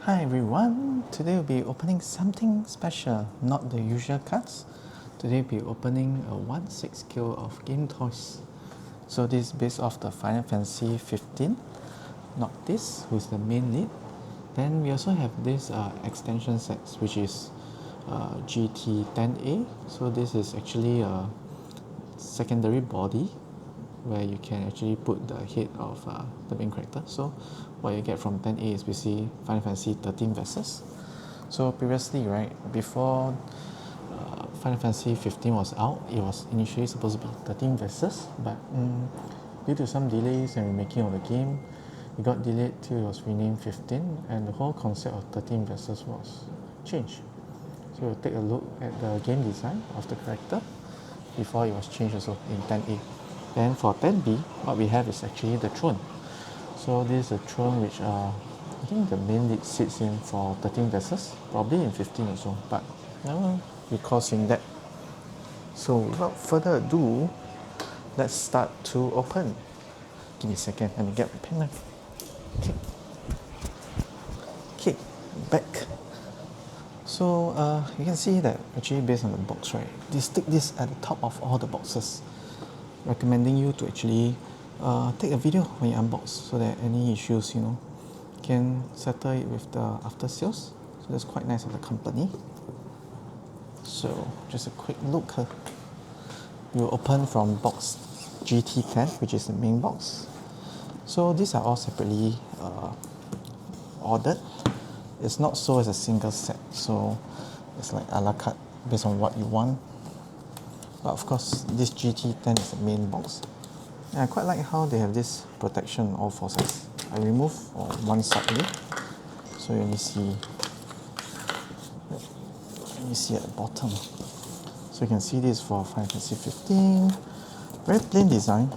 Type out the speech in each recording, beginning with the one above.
Hi everyone, today we'll be opening something special, not the usual cards. Today we'll be opening a 1/6 scale of GameToys. So this is based off the Final Fantasy 15, Noctis, who is the main lead. Then we also have this extension sets, which is GT10A. So this is actually a secondary body where you can actually put the head of the main character. So what you get from 10A is basically Final Fantasy 13 vessels. So previously, right, before Final Fantasy 15 was out, it was initially supposed to be 13 vessels, but due to some delays and remaking of the game, it got delayed till it was renamed 15, and the whole concept of 13 vessels was changed. So we'll take a look at the game design of the character before it was changed also in 10A. Then for 10B, what we have is actually the throne. So this is a throne which I think the main lead sits in for 13 vessels, probably in 15 also, but I don't recall seeing that. So without further ado, let's start to open. Give me a second, let me get my pen knife. Okay, back. So you can see that actually based on the box, right, they stick this at the top of all the boxes, recommending you to actually take a video when you unbox so that any issues, you can settle it with the after sales. So that's quite nice of the company. So just a quick look. We'll open from box GT10, which is the main box. So these are all separately ordered. It's not sold as a single set, so it's like a la carte based on what you want. But of course, this GT10 is the main box. And I quite like how they have this protection on all four sides. I remove on one side here, so you only see at the bottom. So you can see this for Final Fantasy 15. Very plain design.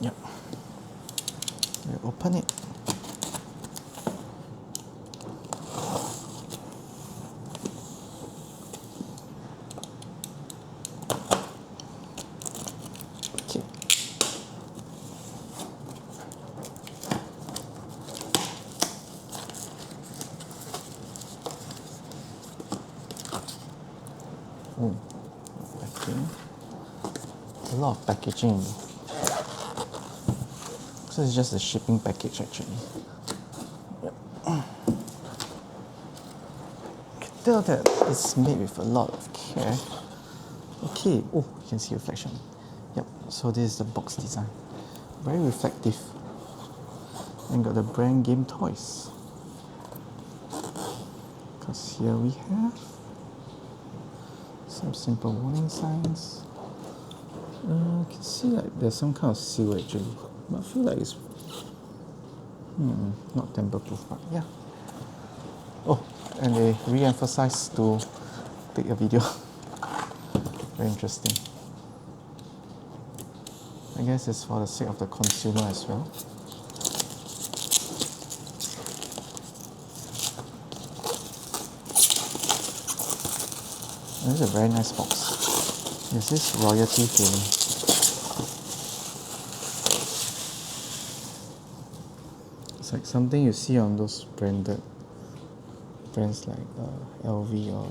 Yep. We open it. Packing. A lot of packaging. So it's just a shipping package actually. Yep. You can tell that it's made with a lot of care. Okay, oh, you can see reflection. Yep, so this is the box design. Very reflective. And got the brand GameToys. Because here we have some simple warning signs. You can see like there's some kind of seal actually, but I feel like it's not tamper proof, but yeah. Oh, and they re-emphasize to take a video. Very interesting. I guess it's for the sake of the consumer as well. This is a very nice box. There's this royalty feeling. It's like something you see on those branded brands like LV or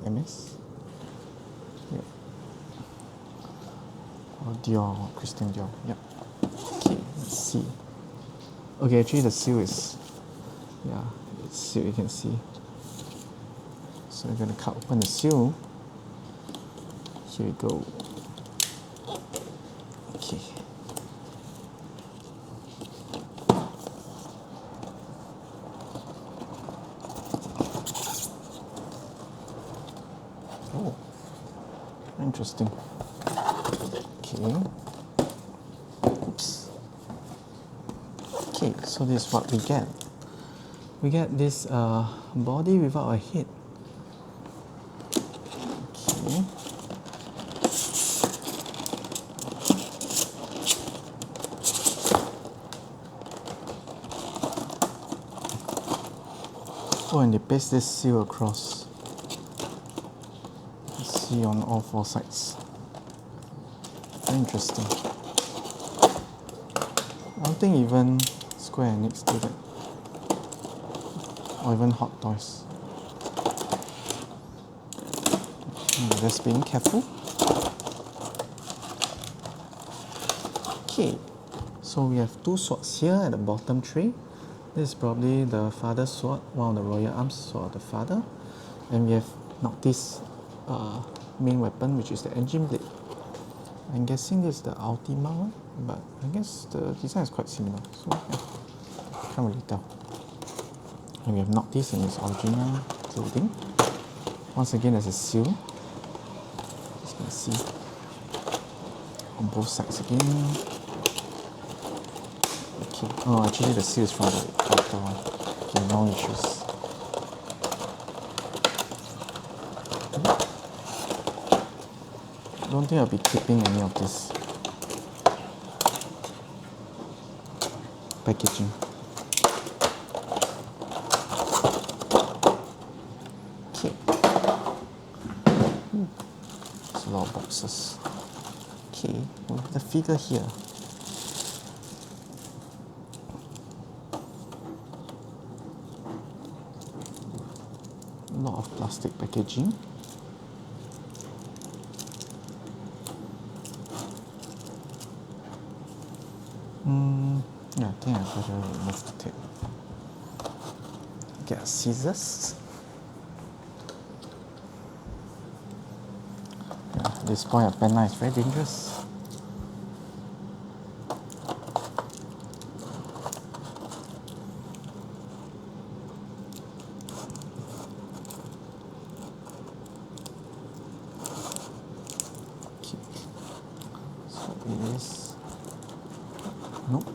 MS. Yep. Or Dior or Christian Dior. Yep. Okay, let's see. Okay, actually the seal is, it's sealed, you can see. So we're going to cut open the seal. Here we go. Okay. Oh, interesting. Okay. Oops. Okay, so this is what we get. We get this body without a head. Okay. Oh, and they paste this seal across. Let's see on all four sides. Very interesting. I don't think even Square Enix did it. Or even Hot Toys. Just being careful. Okay, so we have two swords here at the bottom tray. This is probably the father's sword, one of the royal arms for the father. And we have Noctis main weapon, which is the engine blade. I'm guessing this is the Ultima one, but I guess the design is quite similar, so yeah, can't really tell. And we have Noctis in its original clothing. Once again, there's a seal. As you can see on both sides again. Okay. Oh, actually, the seal is from the character one. Okay, no issues. I don't think I'll be keeping any of this packaging. Okay. There's a lot of boxes. Okay, we have the figure here. A lot of plastic packaging. Yeah, I think I better remove the tape. Get scissors. Yeah, at this point, a pen knife is very dangerous. Okay. So it is. Nope.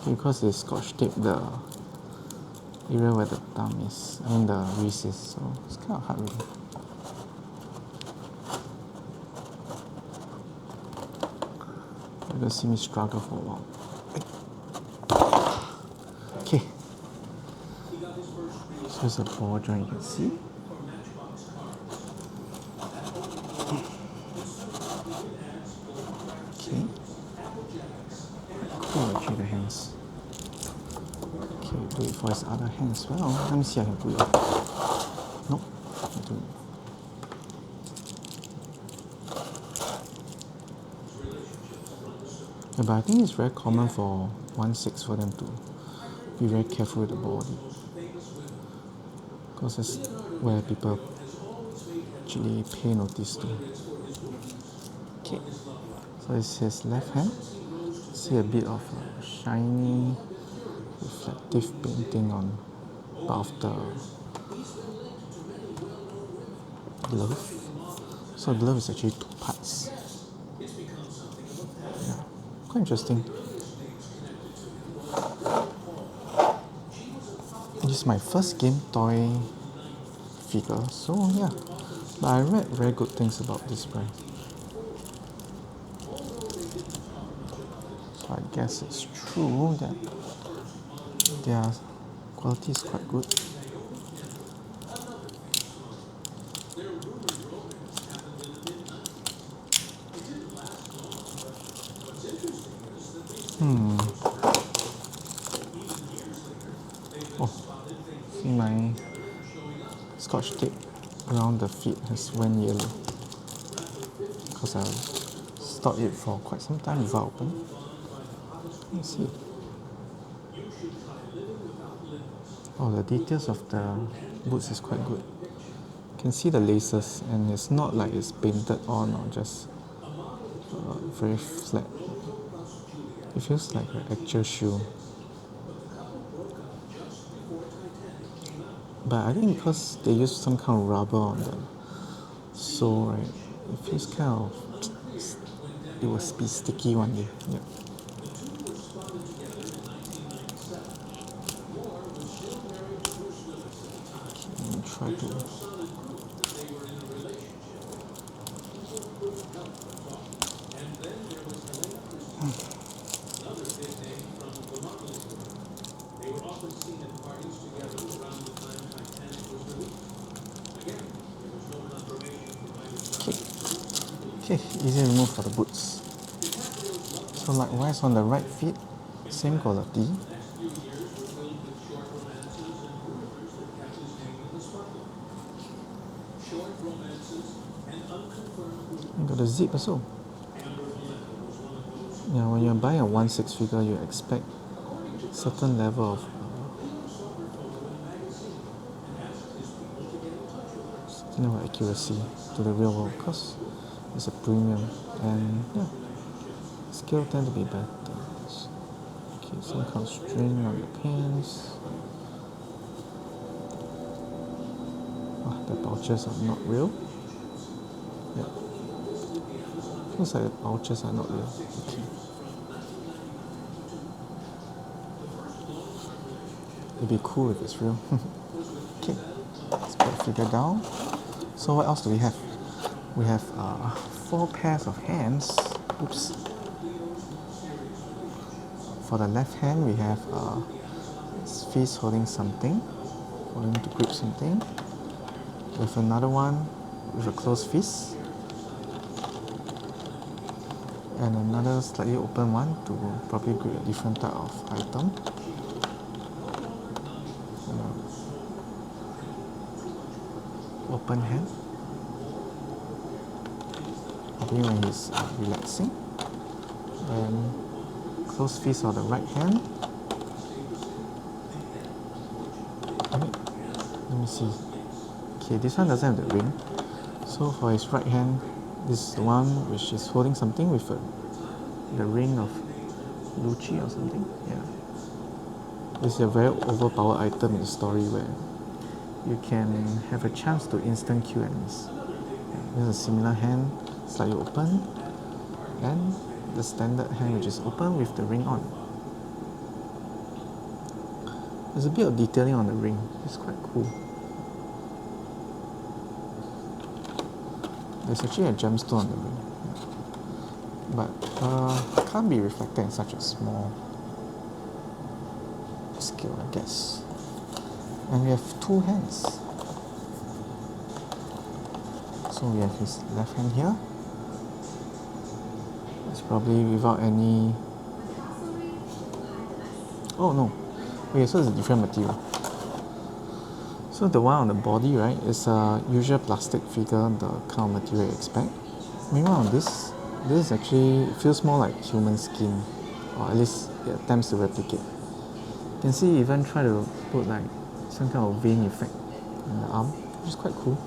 Because they scotch tape the area where the thumb is, I mean the wrist is, so it's kind of hard really. You're gonna see me struggle for a while. Okay. So there's a ball joint you can see. Okay. Cool, actually the hands. Okay, do it for his other hand as well. Let me see if I can pull it off. Nope, I don't. Yeah, but I think it's very common for 1/6 for them to be very careful with the body. Because that's where people actually pay notice to. Okay, so it's his left hand. See a bit of a shiny reflective painting on part of the glove. So the glove is actually two parts. Yeah, quite interesting. This is my first game toy figure, so yeah. But I read very good things about this brand. So I guess it's true that their quality is quite good. Oh, see my scotch tape around the feet has went yellow because I stored it for quite some time without opening. Let's see. Oh, the details of the boots is quite good. You can see the laces, and it's not like it's painted on or just very flat. It feels like an actual shoe. But I think because they use some kind of rubber on the sole, right, it feels kind of, it will be sticky one day. Yeah. Let me try to. Okay, easy remove for the boots. So likewise on the right feet, same quality. You got the zip also. Yeah, when you're buying a 1/6 figure, you expect certain level of accuracy to the real world because it's a premium, and yeah, scale tend to be better. Okay, some kind of string on the pins. The pouches are not real. Yeah, looks like the pouches are not real. Okay. It'd be cool if it's real. Okay, let's put the figure down. So what else do we have? We have 4 pairs of hands. Oops. For the left hand, we have his fist holding something, holding to grip something. With another one with a closed fist, and another slightly open one to probably grip a different type of item. Open hand, probably when he's relaxing, and closed fist on the right hand. Let me see. Okay, this one doesn't have the ring. So for his right hand, this is the one which is holding something with the ring of Lucci or something. Yeah. This is a very overpowered item in the story where you can have a chance to instant kill enemies. There's a similar hand, slightly open, and the standard hand which is open with the ring on. There's a bit of detailing on the ring. It's quite cool. There's actually a gemstone on the ring, but can't be reflected in such a small scale, I guess. And we have 2 hands. So we have his left hand here. It's probably without any... Oh no. Okay, so it's a different material. So the one on the body, right, is a usual plastic figure, the kind of material you expect. Meanwhile on this actually feels more like human skin, or at least it attempts to replicate. You can see even try to put like some kind of vein effect in the arm, which is quite cool.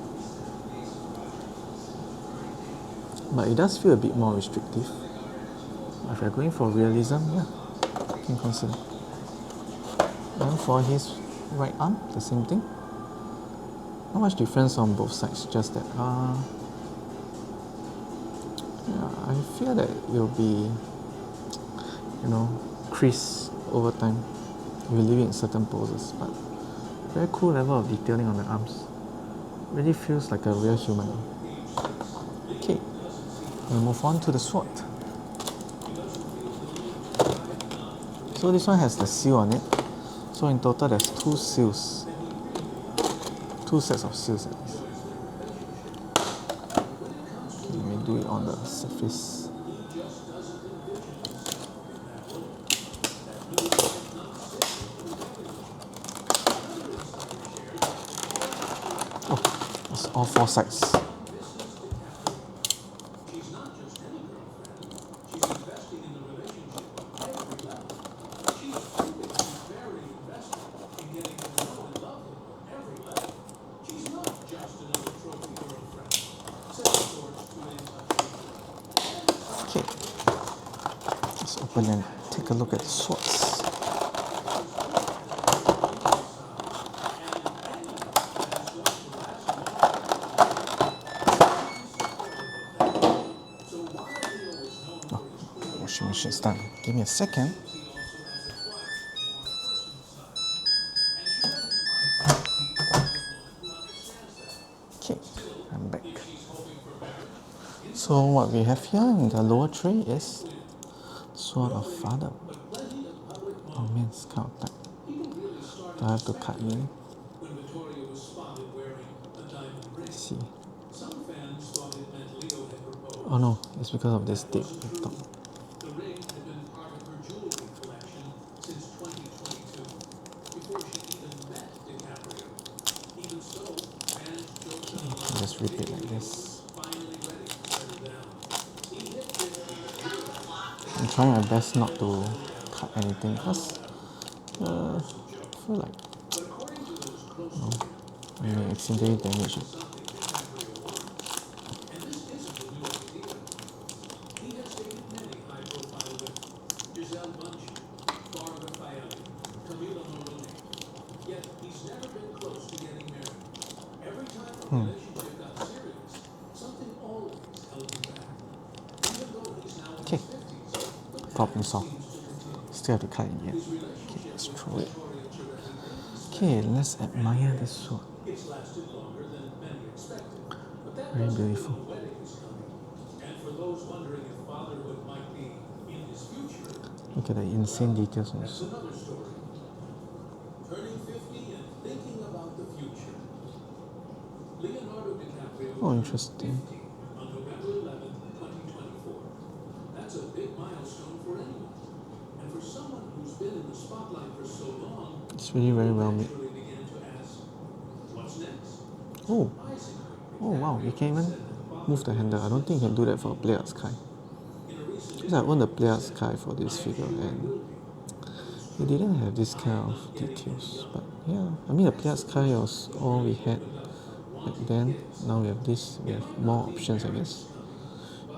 But it does feel a bit more restrictive. If you're going for realism, yeah, you can consider. And for his right arm, the same thing. Not much difference on both sides, just that I fear that it will be, crease over time if you leave it in certain poses. But very cool level of detailing on the arms. Really feels like a real human. Okay, we'll move on to the sword. So this one has the seal on it. So in total there's 2 seals. 2 sets of seals at least. Okay, let me do it on the surface. Oh, it's all 4 sides. Okay, let's open and take a look at the swords. Oh, washing machine's done. Give me a second. Okay, I'm back. So what we have here in the lower tray is Sword of Father. Oh man, it's kind of tight. Do I have to cut in? Let's see. Oh no, it's because of this tape. The ring had been part of her jewelry collection since 2022, before she even met DiCaprio. Even so, fans joked online Just repeat like this. finally ready to settle down. He hit 50 I'm trying my best not to cut anything because I feel like but according to those close to him, I may accidentally damage it. something DiCaprio wanted. And this isn't a new idea. He has dated many high-profile women: Giselle Bundchen, Barbara Fayettey, Camila Moroni. Yet he's never been close to getting married. Every time a relationship got serious, something always held him back. Even though he's now in his 50s, the Problem pattern solved. seems to continue. Still have to cut it yet. His Okay, relationship let's with throw it. Victoria Chiretti may be Okay, special. let's admire this sword. It's lasted longer than many expected, but that Very doesn't mean beautiful. a wedding is coming. And for those wondering if fatherhood might be in his future, Look at the insane details on that's this. another story. Turning 50 and thinking about the future. Leonardo DiCaprio Oh, turned interesting. 50 on November 11th, 2024. That's a big milestone for anyone. And for someone who's been in the spotlight for so long, It's really very well made. naturally began to ask, what's next? Oh, Surprisingly, oh wow, you can even move the handle. I don't think you can do that for a Player Sky. in a recent Because I own the Player Sky for this figure and it didn't have this kind of details. But yeah, I mean the Player Sky was all we had back then. Now we have this, we have more options I guess.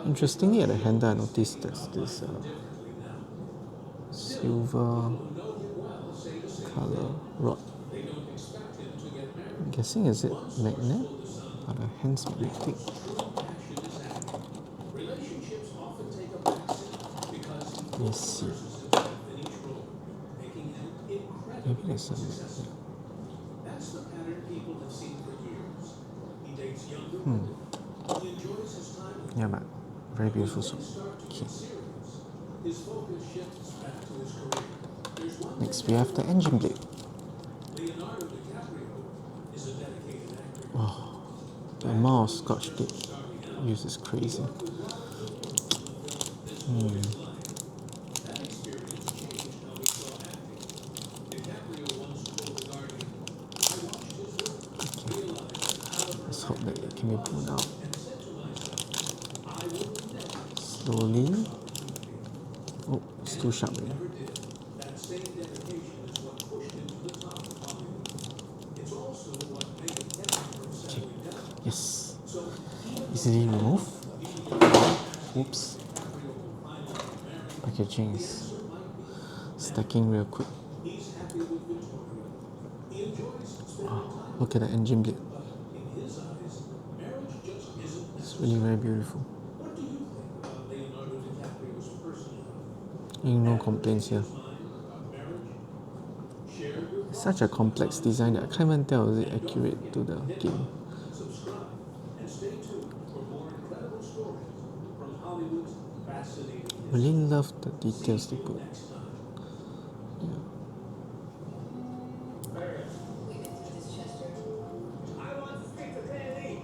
Interestingly at the handle I noticed there's this silver color rod. I'm guessing is it magnet? Are the hands magnetic? relationships often take a backseat because he Let me see. immerses himself in each role, making him Maybe incredibly there's a successful. magnet. That's the pattern people have seen for years. He dates younger women. He enjoys his time with Yeah, but very beautiful them. sword. Start to Okay. get serious. His focus shifts back to his career. There's one Next we have the engine blade. Leonardo DiCaprio is a dedicated actor. Oh, the amount of scotch tape used is crazy. That experience changed how he saw acting. DiCaprio once told The Guardian, I watched his work, realized the caliber Let's hope that it can be pulled out and said to myself, I will never slowly. Oh, it's too sharp already. did. That same dedication is what pushed him to the top of Hollywood. It's also what made him kept him from settling down. Yes, So even easily remove. Oops. Packaging is stacking real quick. he's happy with Victoria. He enjoys spending Wow, time. look at the engine blade. In his eyes, marriage just isn't It's necessary. really very beautiful. What do you think about Leonardo DiCaprio's personal life? No complaints here. Mind about marriage? Share your It's such a complex design that I can't even tell is it accurate to the game. subscribe, and stay tuned for more incredible stories from Hollywood's fascinating Really love the details they put. next time. Yeah. I want to speak to Penny.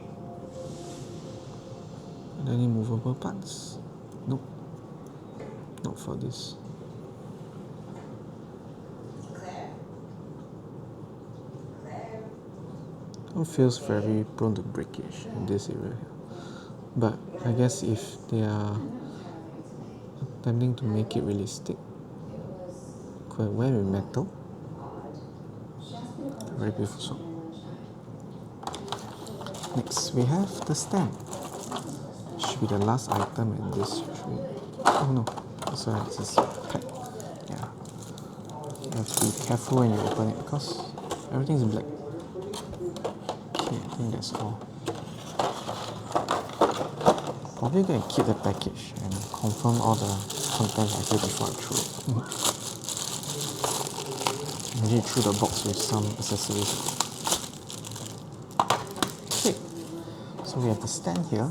Are there any movable parts? Nope. Not for this. It feels very prone to breakage in this area here. But I guess if they are attempting to make it realistic, could wear with metal. Very beautiful sword. Next we have the stand. Should be the last item in this tree. Oh no, sorry, this is packed. Yeah. You have to be careful when you open it because everything's black. Okay, I think that's all. Probably going to keep the package and confirm all the contents I did before I throw it. Maybe through the box with some accessories. Okay, so we have the stand here.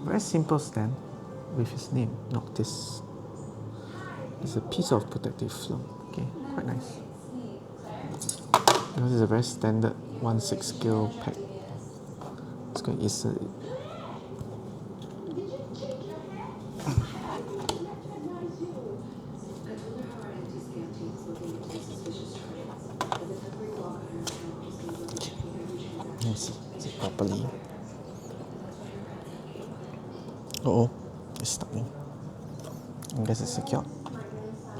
Very simple stand with his name, Noctis. It's a piece of protective film. Okay, quite nice. This is a very standard 1/6 scale pack. Let's go and insert it. see. Is it properly? Oh, it's stuck in. I guess it's secure.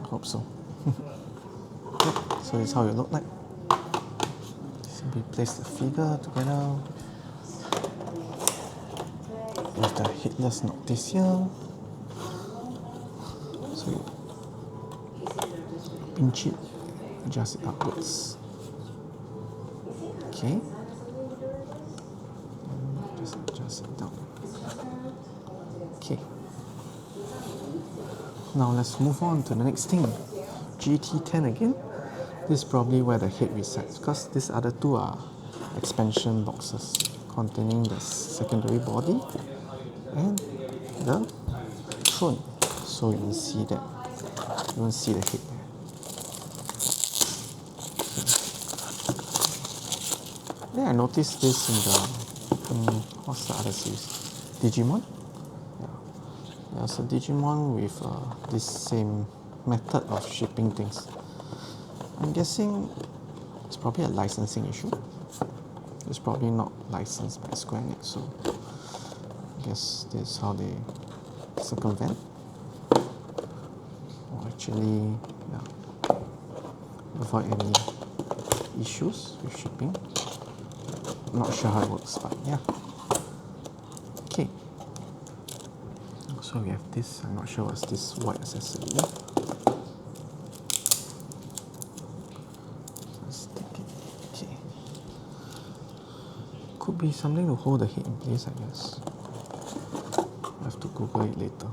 Hope so. Yep, so this is how it look like. Simply place the figure together with the headless Noctis here. So you pinch it, adjust it upwards. Okay. Just adjust it down. Okay. Now let's move on to the next thing. GT10 again. This is probably where the head resides because these other two are expansion boxes containing the secondary body and the throne. So you won't see that. You won't see the head there. Okay. Yeah, I noticed this in the what's the other series? Digimon? Yeah. There's a Digimon with this same method of shipping things. I'm guessing it's probably a licensing issue. It's probably not licensed by Square Enix, so I guess this is how they circumvent. Or actually, yeah, avoid any issues with shipping. I'm not sure how it works, but yeah. Okay. So we have this, I'm not sure what's this white accessory. Could be something to hold the head in place, I guess. I have to Google it later.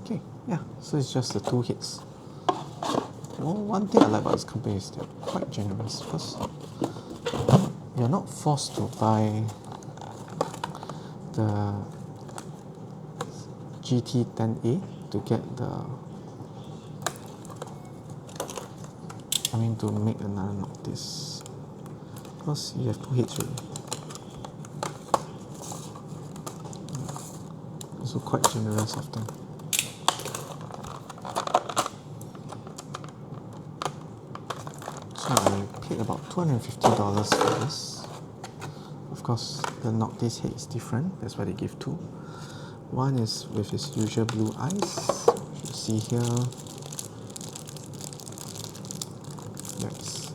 Okay, yeah, so it's just the two heads. Well, one thing I like about this company is they're quite generous because you're not forced to buy the GT10A to get to make another Noctis. Because you have two heads already. Also quite generous of them. So I paid about $250 for this. Of course, the Noctis head is different. That's why they give two. One is with its usual blue eyes. You see here. Yes.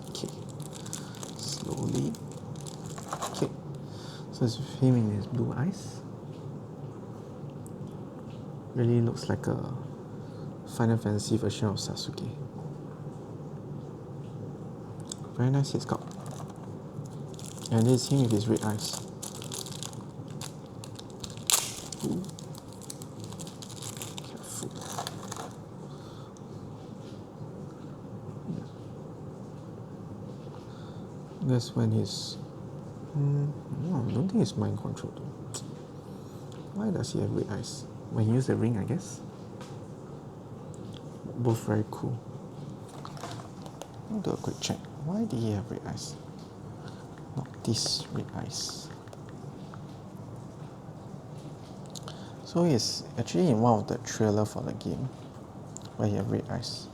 Okay. Slowly. Okay. So it's with him in his blue eyes. Really looks like a Final Fantasy version of Sasuke. Very nice head sculpt. And this is him with his red eyes. Ooh. Careful. That's when he's... no, I don't think it's mind control though. Why does he have red eyes? When he used the ring, I guess. Both very cool. I'll do a quick check. Why did he have red eyes? Not these red eyes. So he's actually in one of the trailer for the game where he have red eyes.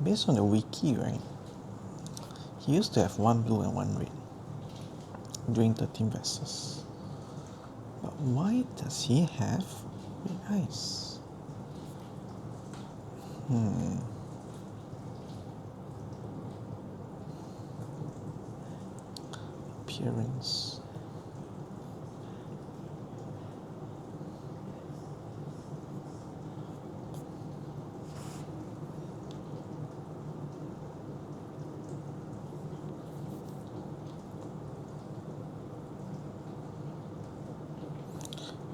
Based on the wiki, right? He used to have one blue and one red during 13 verses. But why does he have red eyes? Appearance.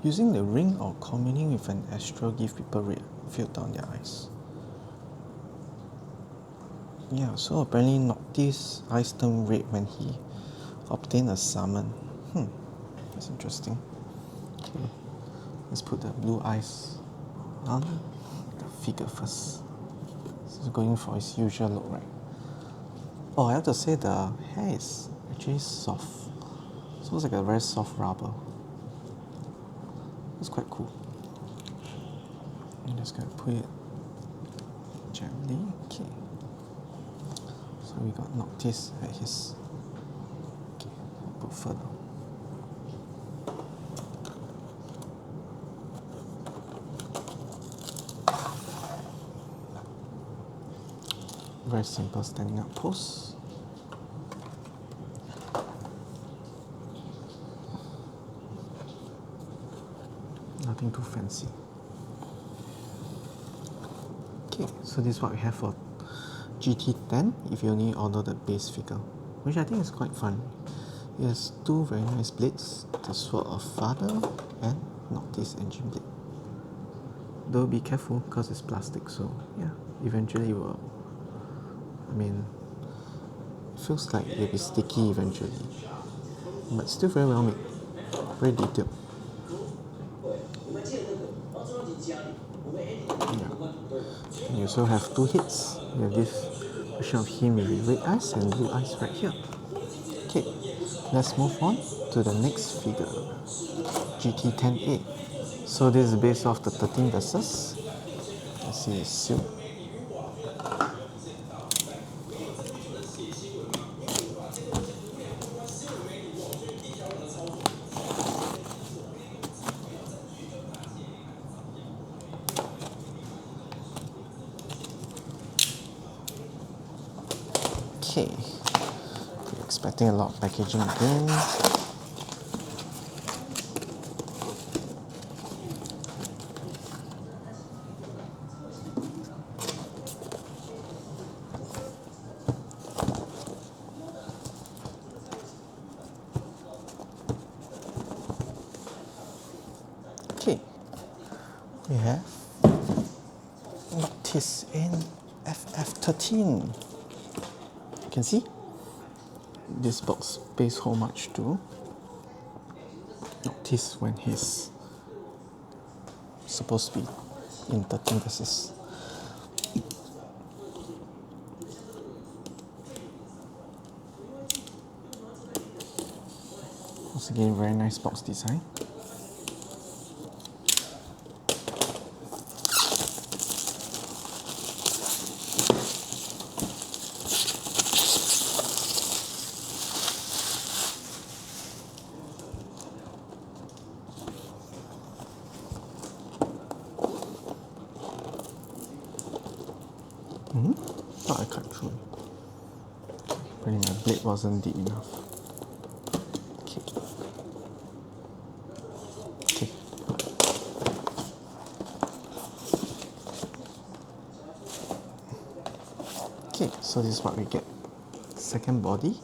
Using the ring or communing with an astral give people red filled down their eyes. Yeah, so apparently Noctis eyes turn red when he obtained a summon. That's interesting. Okay, let's put the blue eyes on the figure first. So it's going for its usual look, right? Oh, I have to say the hair is actually soft. So it's like a very soft rubber. It's quite cool. I'm just gonna put it gently. Okay. So we got Noctis at his. Okay, put further. Very simple standing up pose. Nothing too fancy. Okay, so this is what we have for GT10 if you only order the base figure, which I think is quite fun. It has two very nice blades, the Sword of Father and Noctis engine blade. Though be careful because it's plastic, so yeah, eventually it will, I mean, it feels like it'll be sticky eventually, but still very well made, very detailed. Yeah. You also have two hits. You have this version of him with red eyes and blue eyes right here. Okay, let's move on to the next figure, GT10A. So this is based off the 13 versus. Let's see, it's sealed. Okay, we're expecting a lot of packaging again. Okay, we have Noctis in FF13. You can see this box pays homage to Noctis when he's supposed to be in 13 versus. Once again, very nice box design. Thought I cut through. Apparently my blade wasn't deep enough. Okay. Okay. Okay, so this is what we get. Second body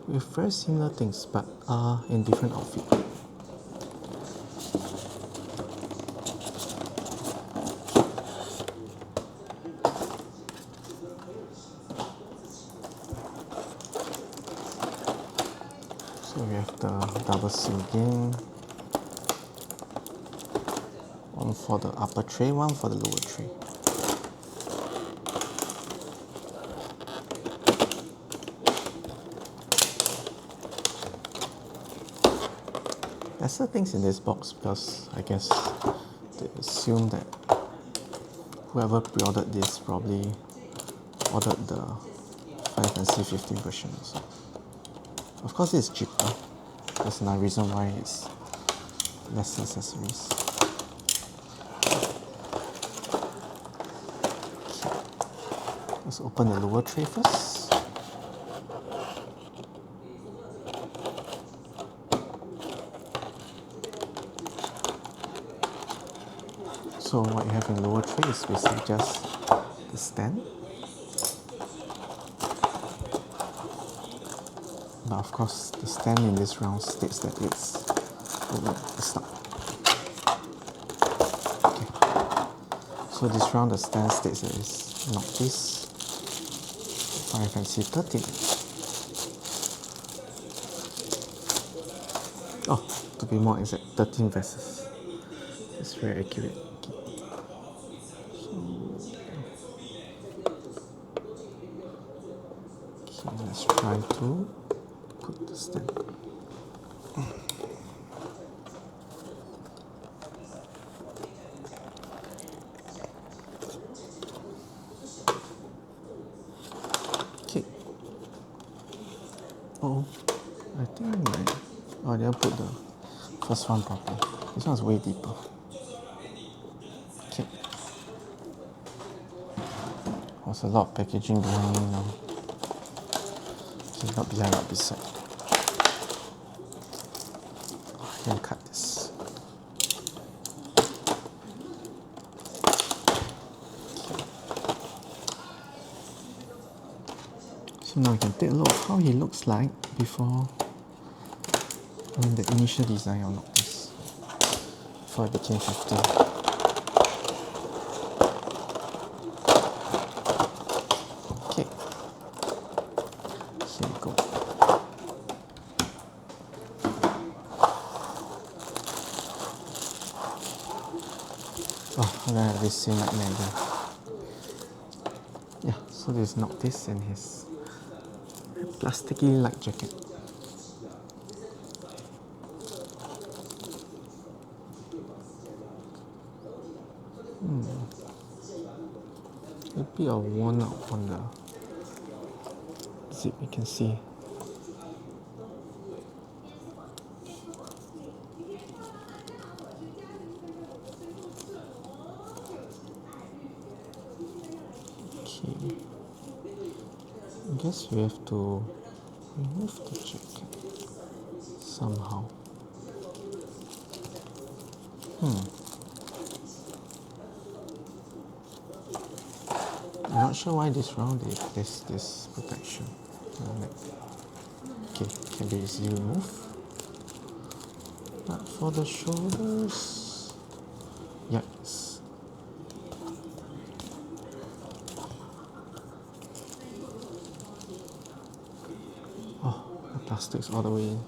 with very similar things, but in different outfit. So we have the double seal again. One for the upper tray, one for the lower tray. There's certain things in this box because I guess they assume that whoever pre-ordered this probably ordered the FF15 version also. Of course it's cheaper. That's another reason why it's less accessories. Okay. Let's open the lower tray first. So what you have in the lower tray is basically just the stand. But of course, the stand in this round states that it's stuck. Okay. So this round, the stand states that it's Noctis FF13. Oh, to be more exact, 13 versus. It's very accurate. Okay, let's try to put the stand. Oh, I didn't put the first one properly. This one's way deeper. Okay. There's a lot of packaging behind me now. Okay, not behind, not beside. I can cut this. So now we can take a look at how he looks like before, the initial design of Noctis, before it became 15. Okay, here we go. Oh, I'm gonna have this same nightmare again. Yeah, so this is Noctis and his plasticky light jacket. A bit of worn out on the zip, you can see. Okay, I guess we have to remove the jacket somehow. I'm not sure why this round there's this protection. Okay, can be easily removed. But for the shoulders, yikes. Oh, the plastic's all the way in.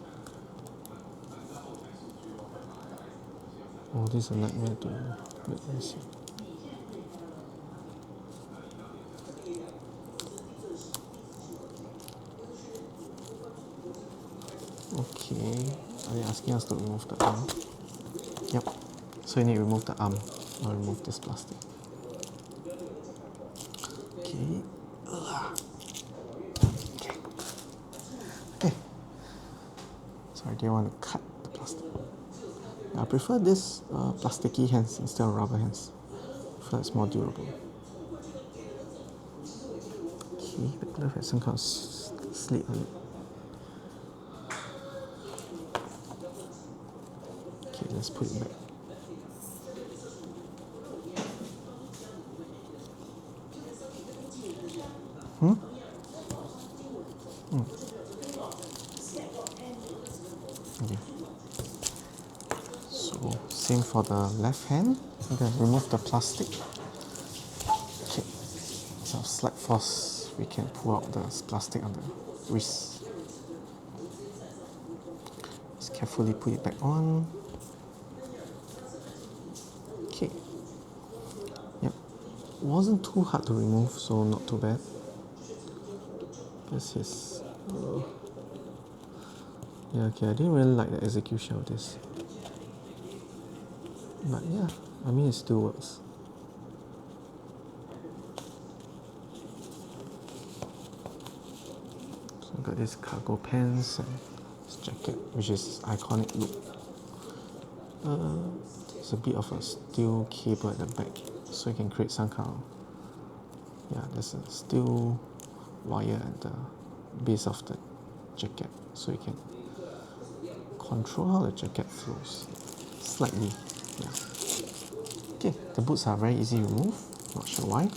Oh, this is a nightmare to let me see. Okay, are they asking us to remove the arm? Yep, so you need to remove the arm or remove this plastic. Okay. Okay. Okay. Sorry, do you want to cut the plastic? I prefer this plasticky hands instead of rubber hands. I feel it's more durable. Okay, the glove has some kind of slit on it. Okay, let's put it back. Okay. So same for the left hand. Okay, remove the plastic. Okay. So slight force, we can pull out the plastic on the wrist. Just carefully put it back on. Okay. Yep. Wasn't too hard to remove, so not too bad. This is. Yeah, okay, I didn't really like the execution of this. But yeah, I mean, it still works. So I got this cargo pants and this jacket, which is iconic look. There's a bit of a steel cable at the back, so you can create some kind of, yeah, there's a steel wire at the base of the jacket, so you can control how the jacket flows slightly. Yeah. Okay, the boots are very easy to remove. Not sure why.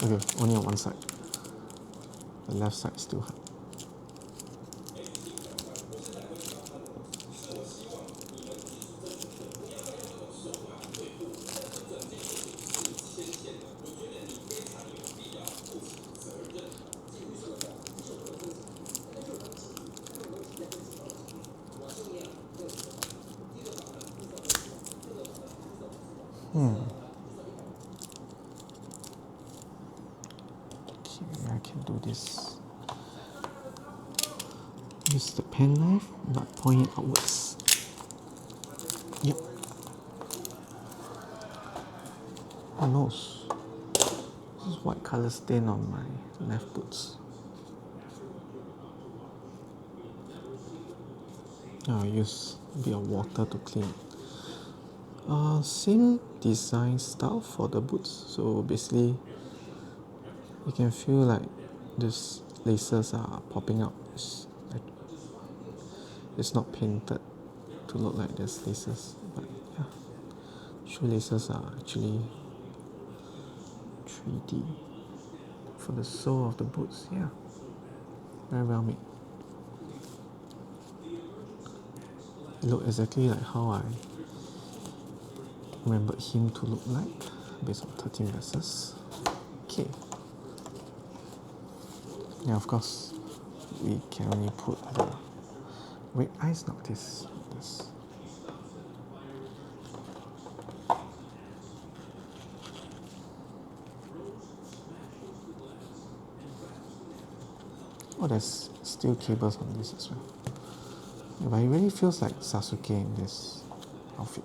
Okay, only on one side. The left side is still hard. Okay, I can do this. Use the pen knife, but point it outwards. Yep. Oh no. This is white color stain on my left boots. I'll use a bit of water to clean it. Same design style for the boots. So basically, you can feel like these laces are popping out. It's not painted to look like there's laces, but yeah, shoelaces are actually 3D. For the sole of the boots, yeah, very well made. It looked exactly like how I remembered him to look like based on 13 verses. Okay. Now, of course, we can only put the red eyes Noctis on this. Oh, there's still cables on this as well. Yeah, but it really feels like Sasuke in this outfit.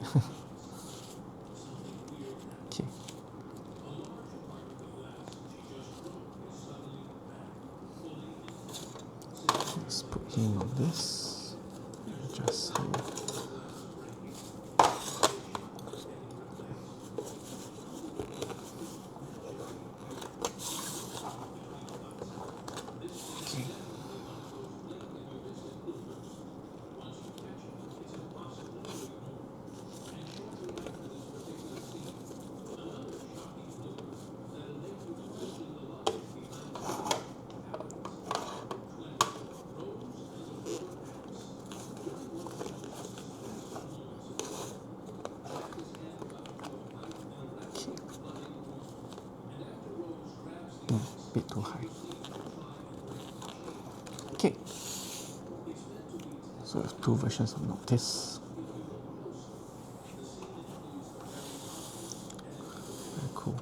Okay. Let's put him on this. Just here. Okay. Bit too high. Okay. So we have two versions of Noctis. Very cool.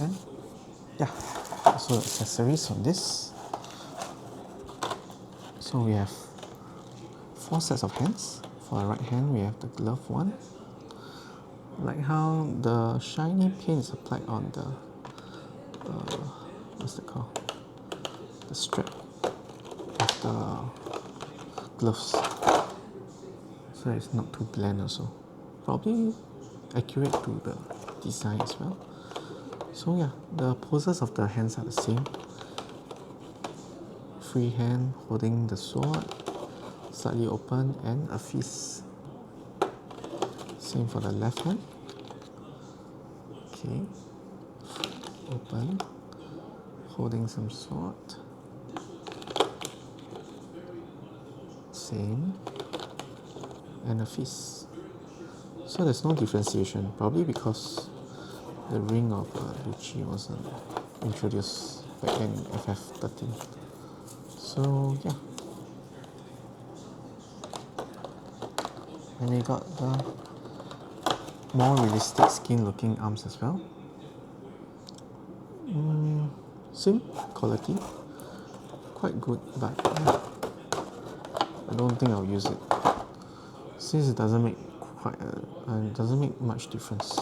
And yeah, also accessories on this. So we have 4 sets of hands. For the right hand, we have the glove one. Like how the shiny paint is applied on the what's it called? The strap of the gloves. So it's not too bland also. Probably accurate to the design as well. So yeah, the poses of the hands are the same. Free hand holding the sword, slightly open, and a fist. Same for the left hand. Okay. Open, holding some sword. Same. And a fist. So there's no differentiation, probably because the ring of Lucci wasn't introduced back in FF13. So yeah. And we got the more realistic skin looking arms as well. Same quality, quite good, but yeah, I don't think I'll use it since it doesn't make much difference.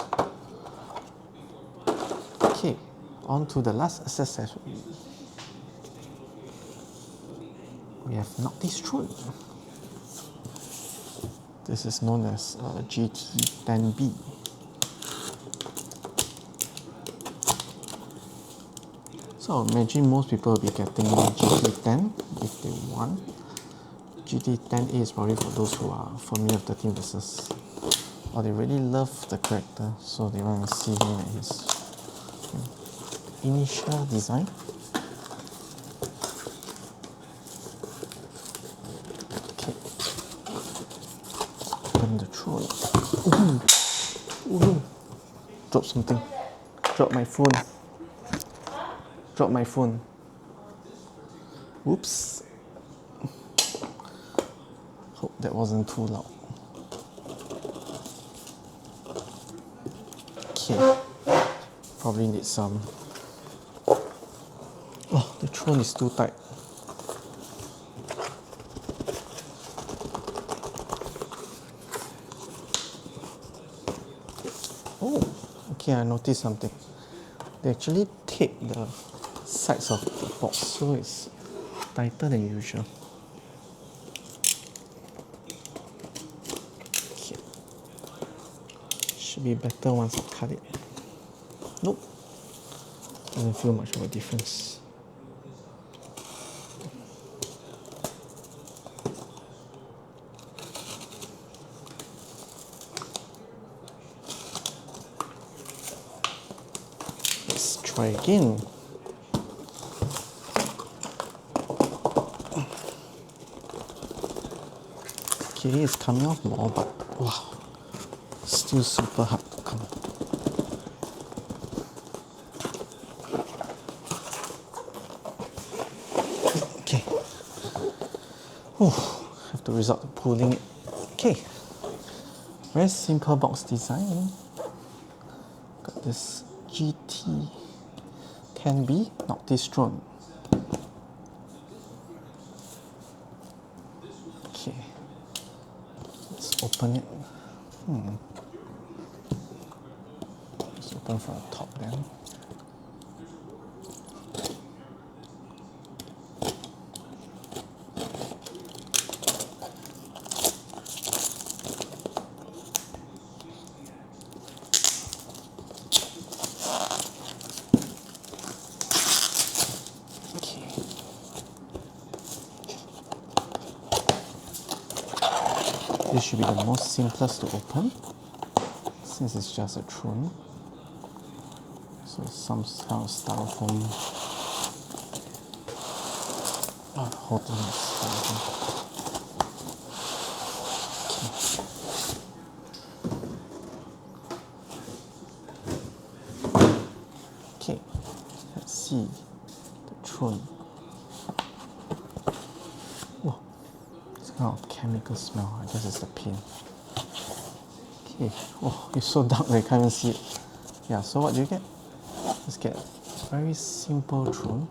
Okay, on to the last accessory. We have Noctis throne. This is known as GT10B. So I imagine most people will be getting GT10 if they want. GT10A is probably for those who are familiar with 13 verses, or they really love the character, so they want to see him at his initial design. Okay. Open the throne. Ooh. Drop something. Drop my phone. Drop my phone. Whoops. Hope that wasn't too loud. Okay. Probably need some. Oh, the throne is too tight. Oh, okay, I noticed something. They actually tape the sides of the box, so it's tighter than usual. Okay. Should be better once I cut it. Nope. Doesn't feel much of a difference. Let's try again. Okay, it's coming off more, but wow, still super hard to come. Okay. Have to resort to pulling it. Okay. Very simple box design. Got this GT 10B Noctis drone. Okay. Let's open it. Let's open from the top then. This should be the most simplest to open, since it's just a drone. So it's some kind of styrofoam. The whole thing is styrofoam. Okay, let's see the drone. Whoa, it's kind of chemical smell. I guess it's the paint. Okay, oh, it's so dark that you can't even see it. Yeah, so what do you get? Let's get a very simple drone.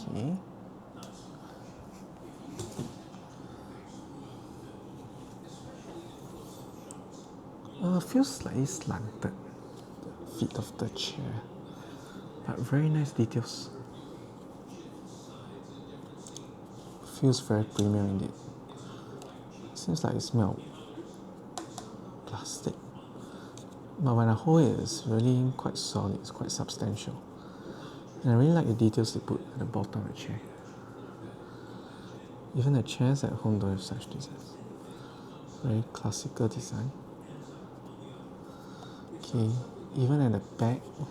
Okay. Feels slightly slanted, the feet of the chair, but very nice details. Feels very premium indeed. Seems like it's made of plastic, but when I hold it, it's really quite solid, it's quite substantial. And I really like the details they put at the bottom of the chair. Even the chairs at home don't have such designs. Very classical design. Okay, even at the back, you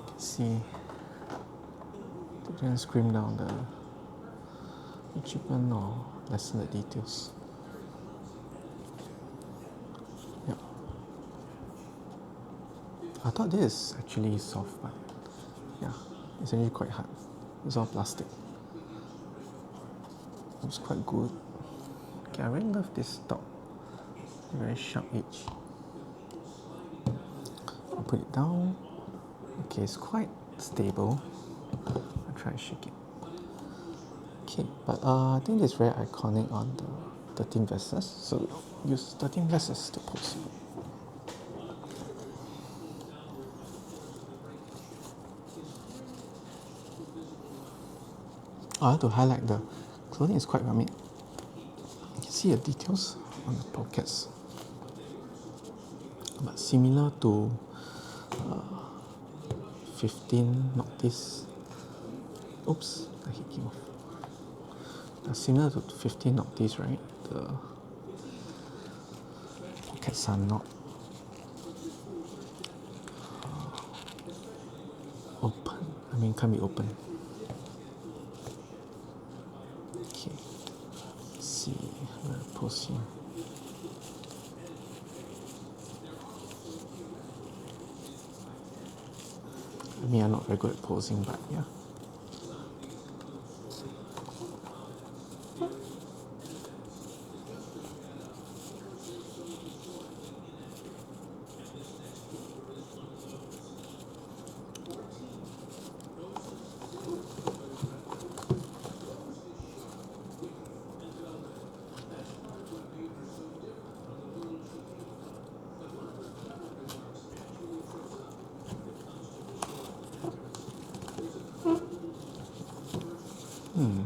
can see they didn't scream down the achievement or lessen the details. Yep. I thought this is actually soft, but yeah, it's actually quite hard. It's all plastic. It's quite good. Okay, I really love this top. Very sharp edge. I'll put it down. Okay, it's quite stable. I'll try to shake it. Okay, but I think it's very iconic on the 13 vessels, so we'll use 13 vessels to pose. I have to highlight the clothing is quite yummy. You can see the details on the pockets, but similar to 15 Noctis. Oops, the heat came off. Similar to 15 Noctis, right? The pockets are not open. I mean, can't be open. Okay, let's see where to pose here. I mean, I'm not very good at posing, but yeah. Hmm.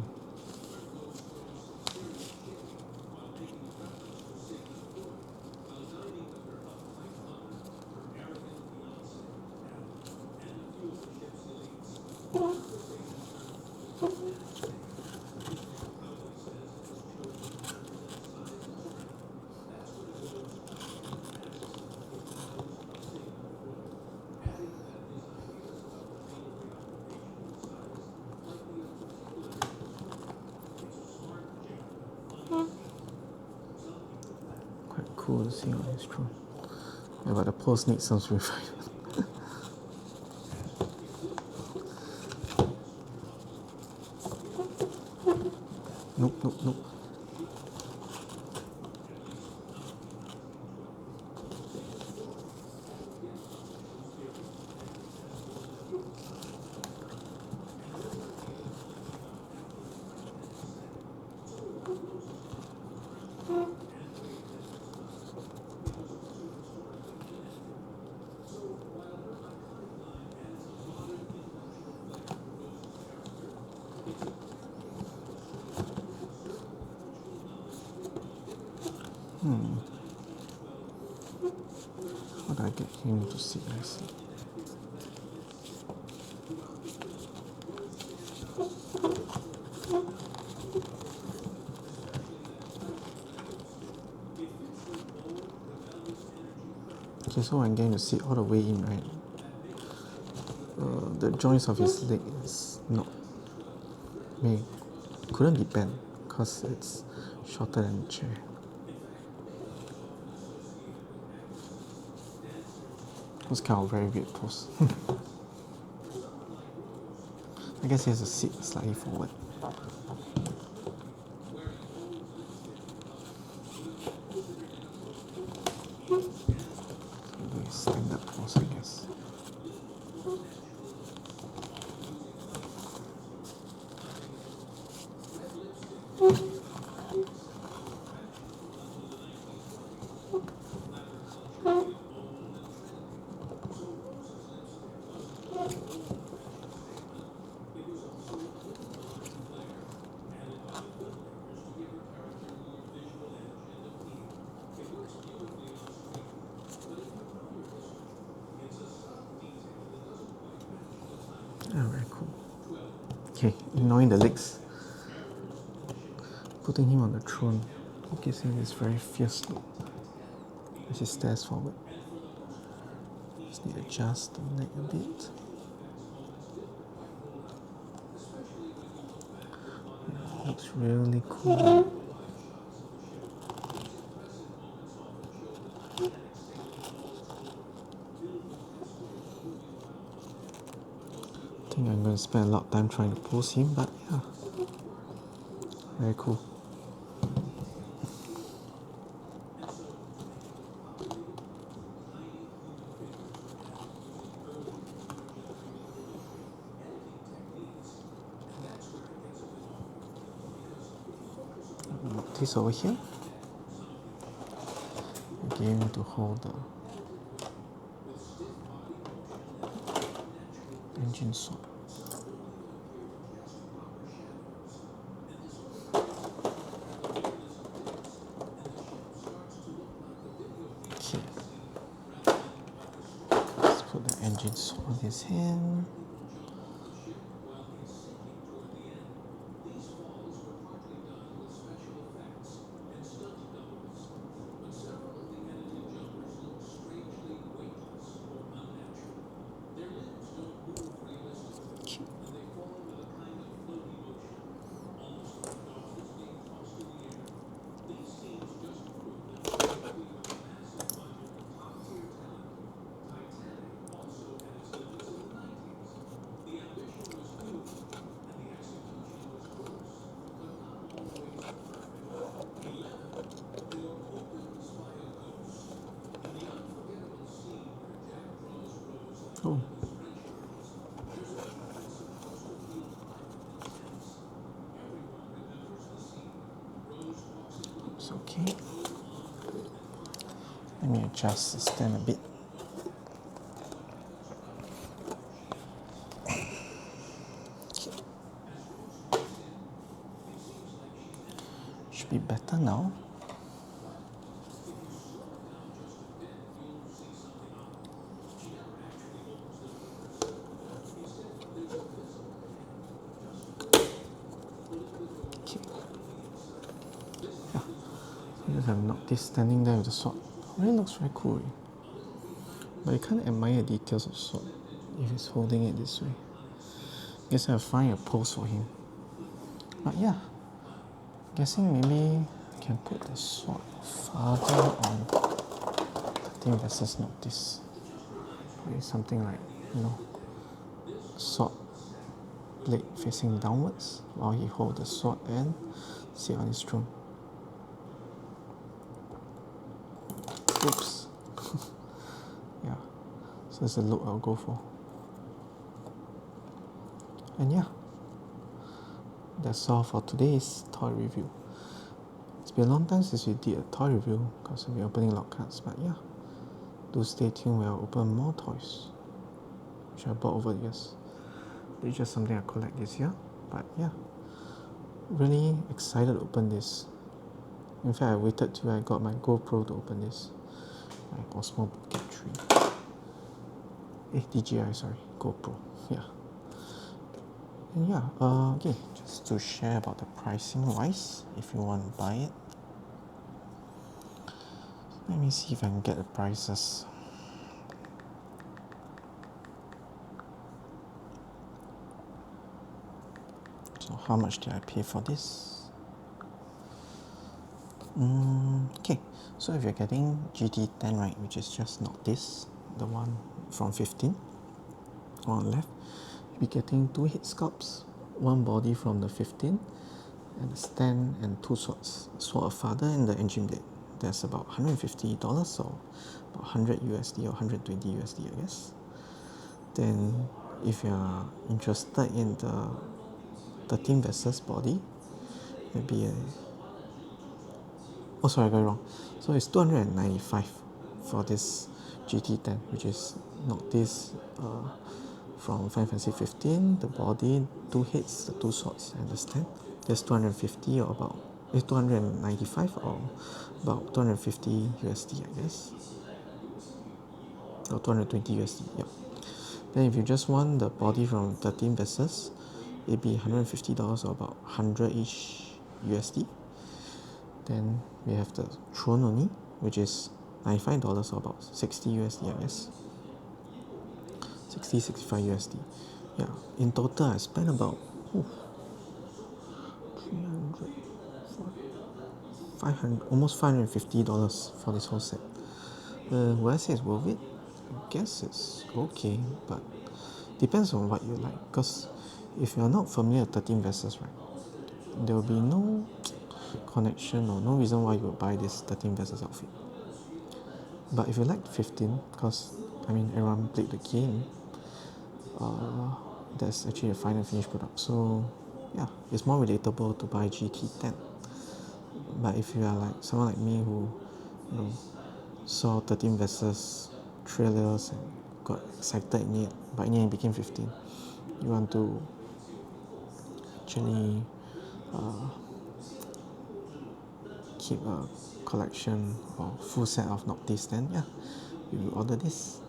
Quite cool to see on his throne. Yeah, but the post needs some refinement. Nope, nope, nope. How do I get him to sit nicely? Okay, so I'm going to sit all the way in, right? The joints of his leg is not, couldn't be bent because it's shorter than the chair. It was kind of very weird pose. I guess he has to sit slightly forward. Do his stand-up pose, I guess. Ah, very cool. Okay, ignoring the legs. Putting him on the throne gives him this very fierce look as he stares forward. Just need to adjust the neck a bit. Yeah, looks really cool. I think I'm going to spend a lot of time trying to pose him, but yeah, very cool. Noctis over here. Again to hold the engine sword. Okay. Let's put the engine sword on his hand. Oh. It's okay. Let me adjust the stand a bit. Should be better now. Okay. Yeah. I just have Noctis standing there with the sword. It really looks very cool. But you can't admire the details of the sword if he's holding it this way. Guess I'll find a pose for him. But yeah, guessing maybe I can put the sword farther on 13 versus Noctis. Maybe something like, sword blade facing downwards while he holds the sword and sit on his throne. Oops. Yeah, so that's the look I'll go for. And yeah, that's all for today's toy review. It's been a long time since we did a toy review because we're opening a lot of cards, but yeah, do stay tuned when I open more toys, which I bought over the years. It's just something I collect this year, but yeah, really excited to open this. In fact, I waited till I got my GoPro to open this. My Osmo Pocket 3. DJI, sorry, GoPro, yeah. And yeah, okay, just to share about the pricing wise, if you want to buy it. Let me see if I can get the prices. So how much did I pay for this? Okay, so if you're getting GT10, right, which is just not this, the one from 15 on the left, you'll be getting 2 head sculpts, 1 body from the 15, and a stand and 2 swords, sword of father and the engine blade. That's about $150, so about 100 USD or 120 USD, I guess. Then if you're interested in the 13 versus body, maybe oh sorry, I got it wrong. So it's 295 for this GT10, which is Noctis from Final Fantasy 15, the body, 2 heads, the 2 swords, and the stand. There's 250 or about 295 or about 250 USD, I guess, or 220 USD. Yep. Then if you just want the body from 13 versus, it'd be $150 or about 100-ish USD. Then we have the throne only, which is $95 or about 60 USD, I guess. 65 USD. Yeah, in total I spent about 300, 500, almost $550 for this whole set. Would I say it's worth it? I guess it's okay, but depends on what you like. Because if you're not familiar with 13 versus, right, there will be no connection or no reason why you would buy this 13 versus outfit. But if you like 15, because I mean everyone played the game, that's actually a final finished product. So yeah, it's more relatable to buy GT10. But if you are like someone like me who, saw 13 versus trailers and got excited in it, but in the end it became 15, you want to actually keep a collection or full set of Noctis, then yeah, you order this.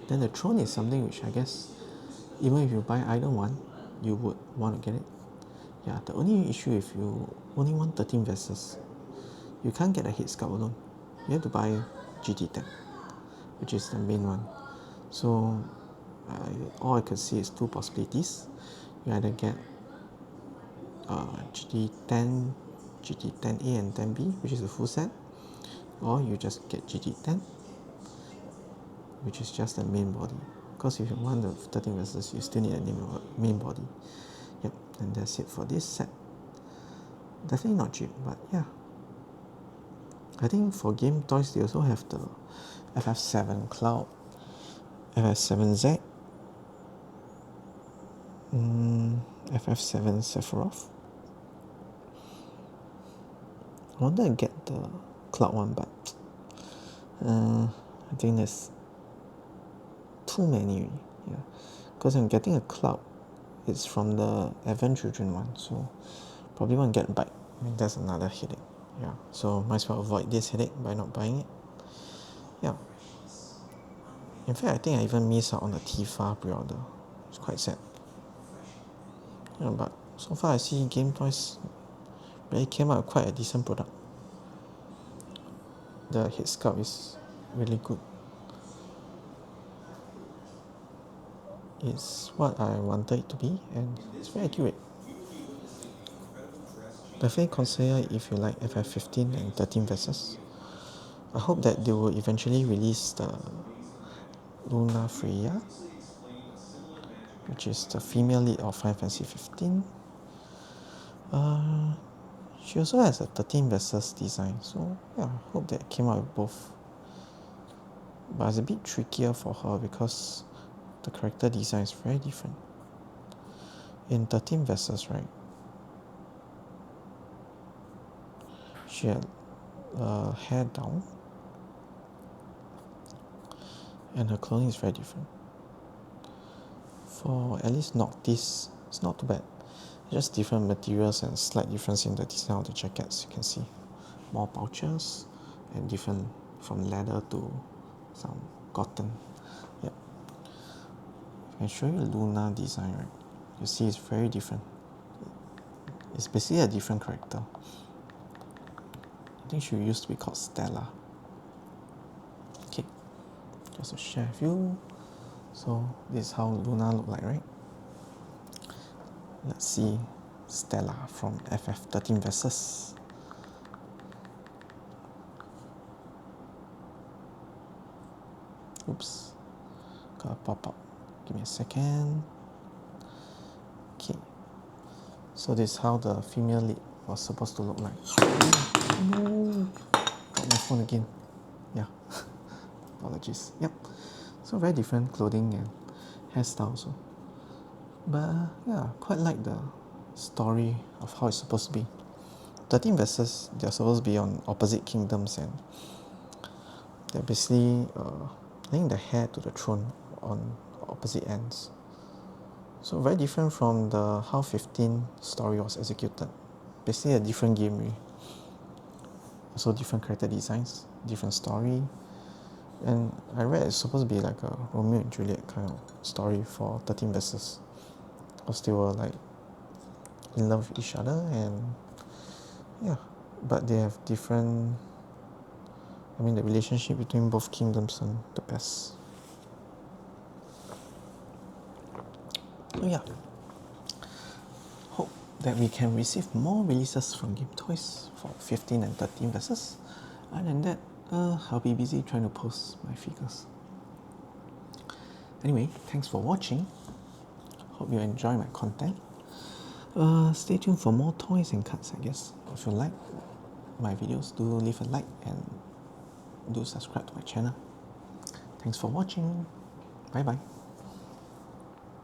Then the throne is something which I guess even if you buy either one, you would want to get it. Yeah, the only issue if you only want 13 versus, you can't get a head sculpt alone. You have to buy GT10, which is the main one. So all I could see is 2 possibilities. You either get GT10, GT10A and 10B, which is a full set, or you just get GT10, which is just the main body. Because if you want the 13 versus, you still need a main body. Yep, and that's it for this set. Definitely not cheap, but yeah. I think for GameToys they also have the FF7 Cloud, FF7Z, FF7 Sephiroth. I wanted to get the Cloud one, but I think there's too many. Yeah, because I'm getting a Cloud. It's from the Advent Children one, so probably want to get a bike. I mean, that's another headache. Yeah, so might as well avoid this headache by not buying it. Yeah. In fact, I think I even missed out on the Tifa pre-order. It's quite sad. Yeah, but so far I see GameToys really came out with quite a decent product. The head sculpt is really good. It's what I wanted it to be, and it's very accurate. Definitely consider if you like FF15 and 13 versus. I hope that they will eventually release the Luna Freya, which is the female lead of Final Fantasy 15. She also has a 13 versus design, so yeah, I hope that it came out with both. But it's a bit trickier for her because the character design is very different. In 13 versus, right, she had hair down, and her clothing is very different. For at least Noctis, it's not too bad. Just different materials and slight difference in the design of the jackets. You can see more pouches and different from leather to some cotton. Yep. I can show you Luna design, right? You see it's very different. It's basically a different character. I think she used to be called Stella. Okay, just to share with you. So this is how Luna look like, right? Let's see Stella from FF13 versus. Oops, gotta pop up. Give me a second. Okay, so this is how the female lead was supposed to look like. No, got my phone again. Yeah, apologies. Yep, so very different clothing and hairstyle also. But yeah, quite like the story of how it's supposed to be. 13 versus, they're supposed to be on opposite kingdoms, and they're basically laying the heir to the throne on opposite ends. So very different from the how 15 story was executed. Basically a different game really. Also different character designs, different story. And I read it's supposed to be like a Romeo and Juliet kind of story for 13 versus. Because they were like in love with each other, and yeah, but they have different, I mean the relationship between both kingdoms and the best. So yeah, hope that we can receive more releases from GameToys for 15 and 13 versus. Other than that, I'll be busy trying to post my figures. Anyway, thanks for watching. Hope you enjoy my content. Stay tuned for more toys and cards, I guess. If you like my videos, do leave a like and do subscribe to my channel. Thanks for watching. Bye bye.